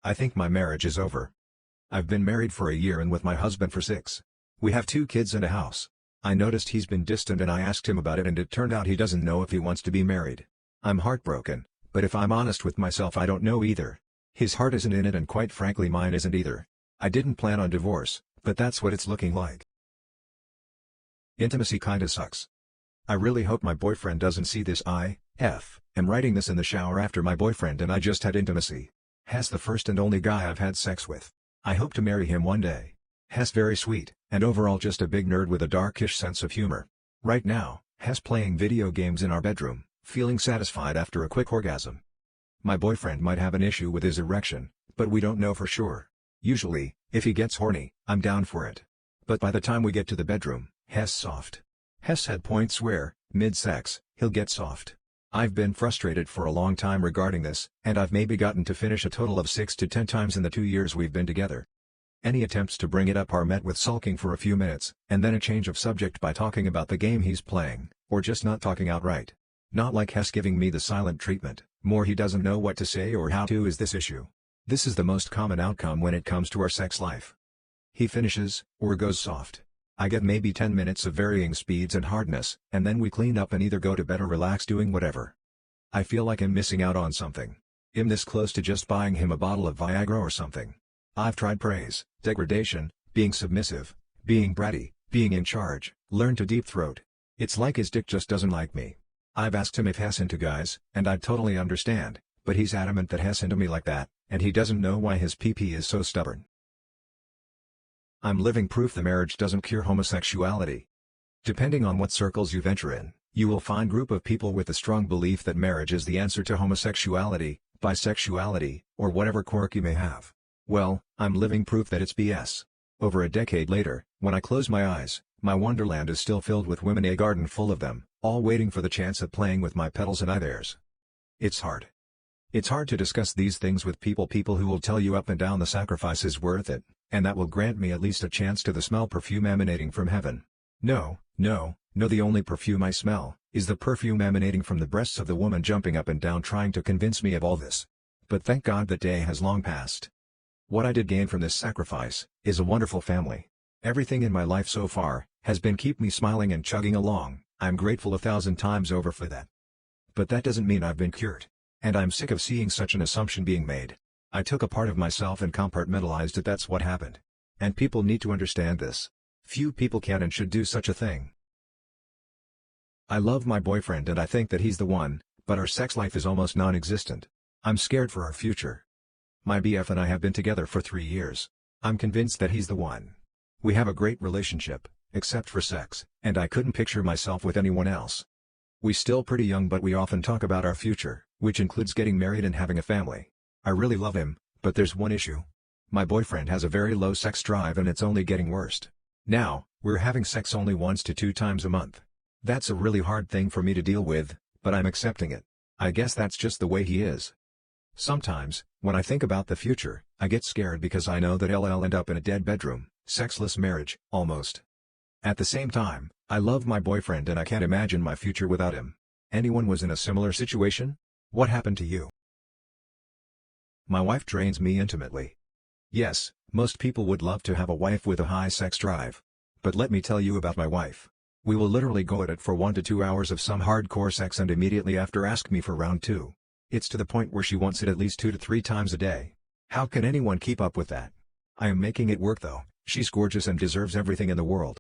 I think my marriage is over. I've been married for a year and with my husband for 6. We have 2 kids and a house. I noticed he's been distant and I asked him about it and it turned out he doesn't know if he wants to be married. I'm heartbroken, but if I'm honest with myself I don't know either. His heart isn't in it and quite frankly mine isn't either. I didn't plan on divorce, but that's what it's looking like. Intimacy kinda sucks. I really hope my boyfriend doesn't see this. I am writing this in the shower after my boyfriend and I just had intimacy. Hess the first and only guy I've had sex with. I hope to marry him one day. Hess very sweet, and overall just a big nerd with a darkish sense of humor. Right now, Hess playing video games in our bedroom, feeling satisfied after a quick orgasm. My boyfriend might have an issue with his erection, but we don't know for sure. Usually, if he gets horny, I'm down for it. But by the time we get to the bedroom, Hess soft. Hess had points where, mid-sex, he'll get soft. I've been frustrated for a long time regarding this, and I've maybe gotten to finish a total of 6 to 10 times in the 2 years we've been together. Any attempts to bring it up are met with sulking for a few minutes, and then a change of subject by talking about the game he's playing, or just not talking outright. Not like Hess giving me the silent treatment, more he doesn't know what to say or how to is this issue. This is the most common outcome when it comes to our sex life. He finishes, or goes soft. I get maybe 10 minutes of varying speeds and hardness, and then we clean up and either go to bed or relax doing whatever. I feel like I'm missing out on something. I'm this close to just buying him a bottle of Viagra or something. I've tried praise, degradation, being submissive, being bratty, being in charge, learn to deep throat. It's like his dick just doesn't like me. I've asked him if Hess into guys, and I totally understand, but he's adamant that Hess into me like that, and he doesn't know why his PP is so stubborn. I'm living proof the marriage doesn't cure homosexuality. Depending on what circles you venture in, you will find group of people with a strong belief that marriage is the answer to homosexuality, bisexuality, or whatever quirk you may have. Well, I'm living proof that it's BS. Over a decade later, when I close my eyes, my wonderland is still filled with women, a garden full of them, all waiting for the chance at playing with my petals and I theirs. It's hard. It's hard to discuss these things with people who will tell you up and down the sacrifice is worth it, and that will grant me at least a chance to the smell perfume emanating from heaven. No, the only perfume I smell, is the perfume emanating from the breasts of the woman jumping up and down trying to convince me of all this. But thank God that day has long passed. What I did gain from this sacrifice, is a wonderful family. Everything in my life so far, has been keep me smiling and chugging along. I'm grateful 1,000 times over for that. But that doesn't mean I've been cured. And I'm sick of seeing such an assumption being made. I took a part of myself and compartmentalized it. That's what happened. And people need to understand this. Few people can and should do such a thing. I love my boyfriend and I think that he's the one, but our sex life is almost non-existent. I'm scared for our future. My BF and I have been together for 3 years. I'm convinced that he's the one. We have a great relationship, except for sex, and I couldn't picture myself with anyone else. We still pretty young but we often talk about our future, which includes getting married and having a family. I really love him, but there's one issue. My boyfriend has a very low sex drive and it's only getting worse. Now, we're having sex only 1 to 2 times a month. That's a really hard thing for me to deal with, but I'm accepting it. I guess that's just the way he is. Sometimes, when I think about the future, I get scared because I know that I'll end up in a dead bedroom, sexless marriage, almost. At the same time, I love my boyfriend and I can't imagine my future without him. Anyone was in a similar situation? What happened to you? My wife drains me intimately. Yes, most people would love to have a wife with a high sex drive. But let me tell you about my wife. We will literally go at it for 1 to 2 hours of some hardcore sex and immediately after ask me for round 2. It's to the point where she wants it at least 2 to 3 times a day. How can anyone keep up with that? I am making it work though, she's gorgeous and deserves everything in the world.